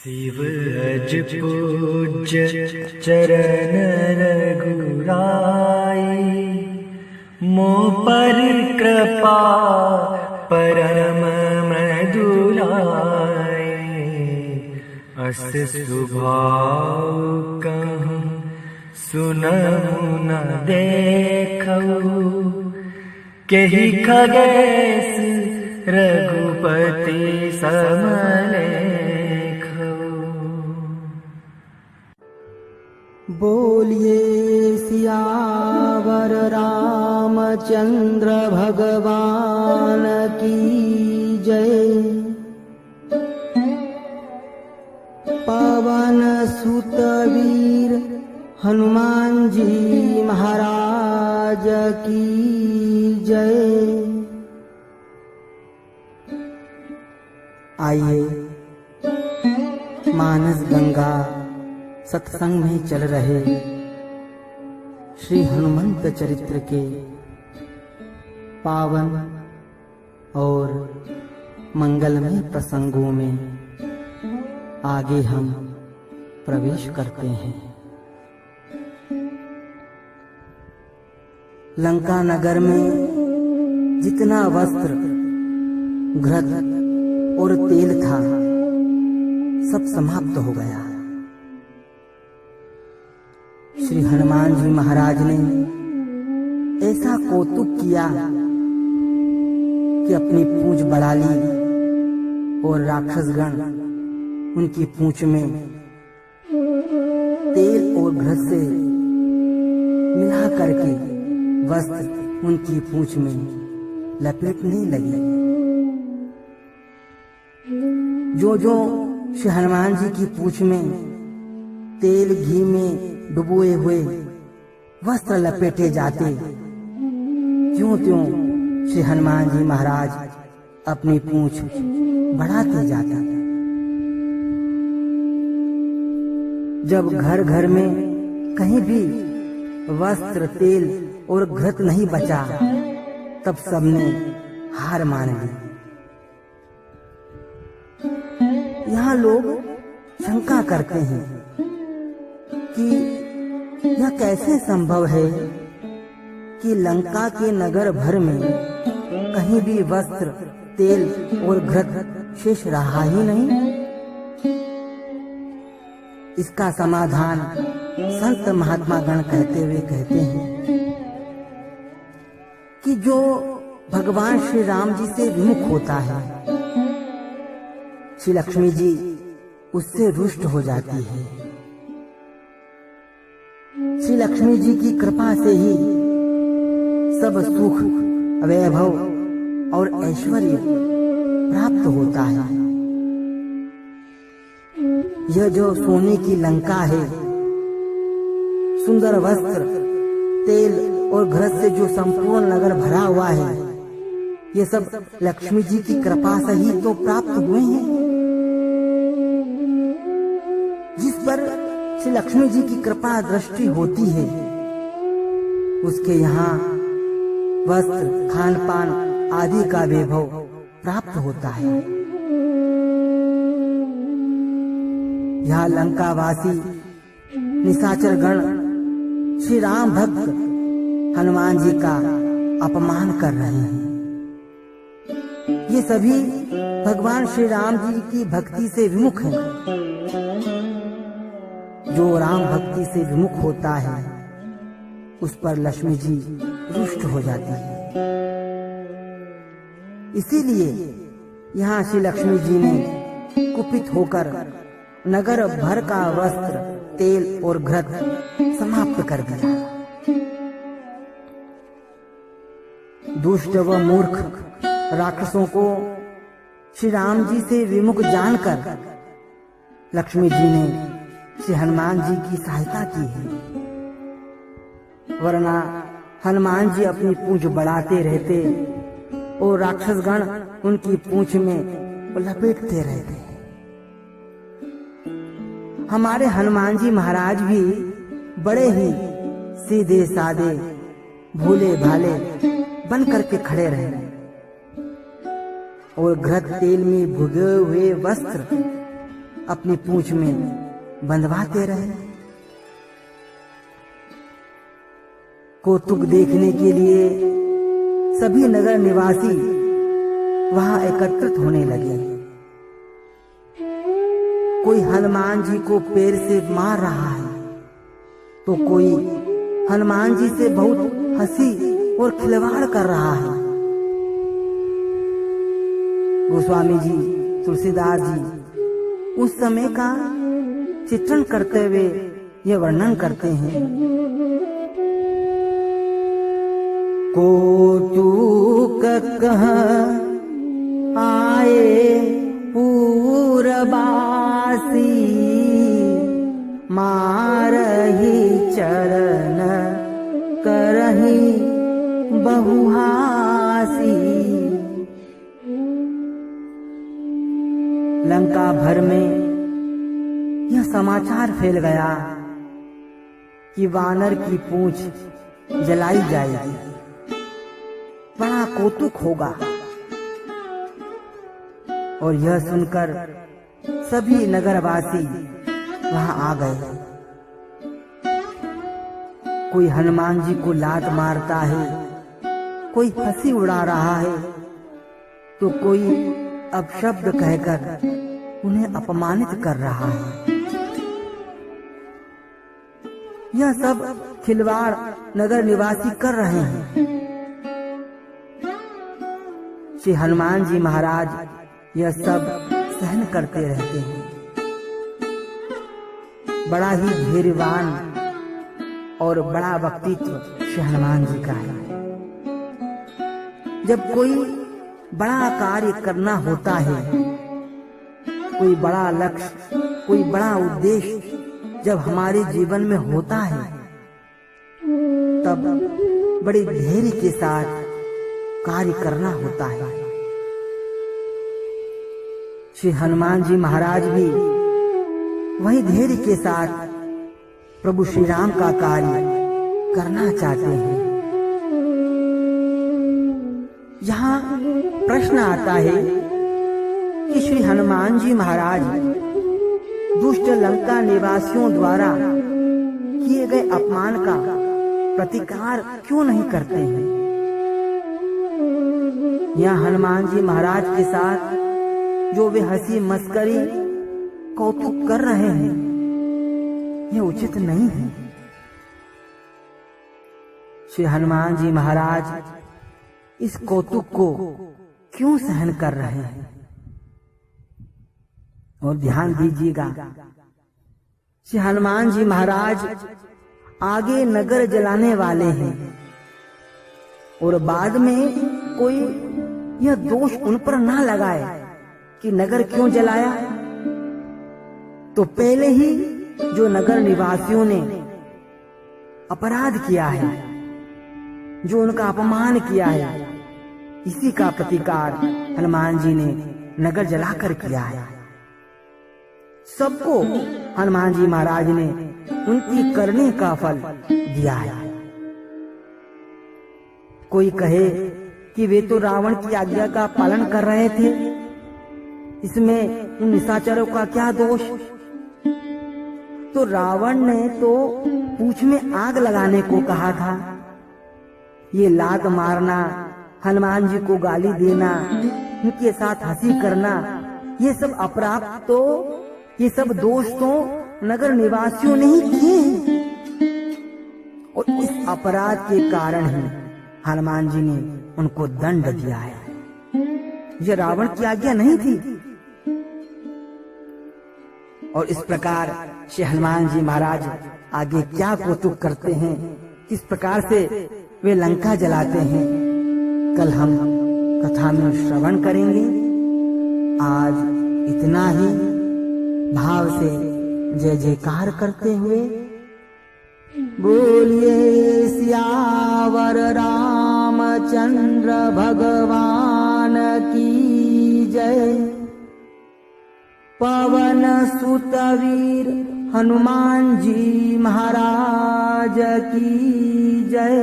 शिव अज पूज्य चरण रघुराई, मो पर कृपा परम मधुराई। अस स्वभाव कहूँ सुनहु न देखऊ, केहि खगेश रघुपति समलेखऊ। बोलिए सियावर रामचंद्र भगवान की जय। पवन सुत वीर हनुमान जी महाराज की जय। आइए मानस गंगा सत्संग में चल रहे श्री हनुमंत चरित्र के पावन और मंगलमय प्रसंगों में आगे हम प्रवेश करते हैं। लंका नगर में जितना वस्त्र, घृत और तेल था सब समाप्त हो गया। श्री हनुमान जी महाराज ने ऐसा कौतुक किया कि अपनी पूंछ बढ़ा ली और राक्षसगण उनकी पूंछ में तेल और घृत से मिला करके वस्त्र उनकी पूंछ में लपेटने लगे। जो जो श्री हनुमान जी की पूंछ में तेल घी में डुबोए हुए वस्त्र लपेटे जाते, त्यों त्यों श्री हनुमान जी महाराज अपनी पूंछ बढ़ाते जाते। जब घर घर में कहीं भी वस्त्र, तेल और घृत नहीं बचा, तब सबने हार मान ली। यहाँ लोग शंका करते हैं कि यह कैसे संभव है कि लंका के नगर भर में कहीं भी वस्त्र, तेल और घृत शेष रहा ही नहीं। इसका समाधान संत महात्मा गण कहते हुए कहते हैं कि जो भगवान श्री राम जी से विमुख होता है, श्री लक्ष्मी जी उससे रुष्ट हो जाती है। श्री लक्ष्मी जी की कृपा से ही सब सुख, वैभव और ऐश्वर्य प्राप्त होता है। यह जो सोने की लंका है, सुंदर वस्त्र, तेल और घृत से जो संपूर्ण नगर भरा हुआ है, ये सब लक्ष्मी जी की कृपा से ही तो प्राप्त हुए हैं। जिस पर श्री लक्ष्मी जी की कृपा दृष्टि होती है, उसके यहाँ वस्त्र, खान पान आदि का वैभव प्राप्त होता है। यहाँ लंकावासी निशाचर गण श्री राम भक्त हनुमान जी का अपमान कर रहे हैं। ये सभी भगवान श्री राम जी की भक्ति से विमुख हैं। जो राम भक्ति से विमुख होता है, उस पर लक्ष्मी जी रुष्ट हो जाती है। इसीलिए यहाँ श्री लक्ष्मी जी ने कुपित होकर नगर भर का वस्त्र, तेल और घृत समाप्त कर दिया। दुष्ट व मूर्ख राक्षसों को श्री राम जी से विमुख जानकर लक्ष्मी जी ने श्री हनुमान जी की सहायता की है। वरना हनुमान जी अपनी पूंछ बढ़ाते रहते और राक्षसगण उनकी पूंछ में लपेटते रहते। हमारे हनुमान जी महाराज भी बड़े ही सीधे साधे, भोले भाले बन करके खड़े रहे और घृत तेल में भुगे हुए वस्त्र अपनी पूंछ में बंधवाते रहे। कौतुक देखने के लिए सभी नगर निवासी वहां एकत्रित होने लगे। कोई हनुमान जी को पैर से मार रहा है तो कोई हनुमान जी से बहुत हंसी और खिलवाड़ कर रहा है। गोस्वामी जी, तुलसीदास जी उस समय का चित्रण करते हुए यह वर्णन करते हैं। कौतुक कह आए पूरबासी, मारहि चरण करहि बहुहासी। लंका भर में यह समाचार फैल गया कि वानर की पूंछ जलाई जाएगी, बड़ा कौतुक होगा। और यह सुनकर सभी नगरवासी वहां आ गए। कोई हनुमान जी को लात मारता है, कोई हंसी उड़ा रहा है, तो कोई अपशब्द कहकर उन्हें अपमानित कर रहा है। यह सब खिलवाड़ नगर निवासी कर रहे हैं। श्री हनुमान जी महाराज यह सब सहन करते रहते हैं। बड़ा ही धैर्यवान और बड़ा व्यक्तित्व श्री हनुमान जी का है। जब कोई बड़ा कार्य करना होता है, कोई बड़ा लक्ष्य, कोई बड़ा उद्देश्य जब हमारे जीवन में होता है, तब बड़े धैर्य के साथ कार्य करना होता है। श्री हनुमान जी महाराज भी वही धैर्य के साथ प्रभु श्री राम का कार्य करना चाहते हैं। यहाँ प्रश्न आता है कि श्री हनुमान जी महाराज दुष्ट लंका निवासियों द्वारा किए गए अपमान का प्रतिकार क्यों नहीं करते हैं। यहाँ हनुमान जी महाराज के साथ जो वे हंसी मस्करी कौतुक कर रहे हैं, यह उचित नहीं है। श्री हनुमान जी महाराज इस कौतुक को क्यों सहन कर रहे हैं। और ध्यान दीजिएगा, श्री हनुमान जी महाराज आगे नगर जलाने वाले हैं और बाद में कोई यह दोष उन पर ना लगाए कि नगर क्यों जलाया। तो पहले ही जो नगर निवासियों ने अपराध किया है, जो उनका अपमान किया है, इसी का प्रतिकार हनुमान जी ने नगर जलाकर किया है। सबको हनुमान जी महाराज ने उनकी करने का फल दिया है। कोई कहे कि वे तो रावण की आज्ञा का पालन कर रहे थे, इसमें उन निशाचरों का क्या दोष। तो रावण ने तो पूंछ में आग लगाने को कहा था। ये लात मारना, हनुमान जी को गाली देना, उनके साथ हंसी करना, ये सब अपराध तो, ये सब दोष तो नगर निवासियों ने ही किए हैं। और इस अपराध के कारण ही हनुमान जी ने उनको दंड दिया है। यह रावण की आज्ञा नहीं थी। और इस प्रकार श्री हनुमान जी महाराज आगे क्या कौतुक करते हैं, किस प्रकार से वे लंका जलाते हैं, कल हम कथा में श्रवण करेंगे। आज इतना ही। भाव से जय जयकार करते हुए बोलिए सियावर रामचंद्र भगवान की जय। पवन सुत वीर हनुमान जी महाराज की जय।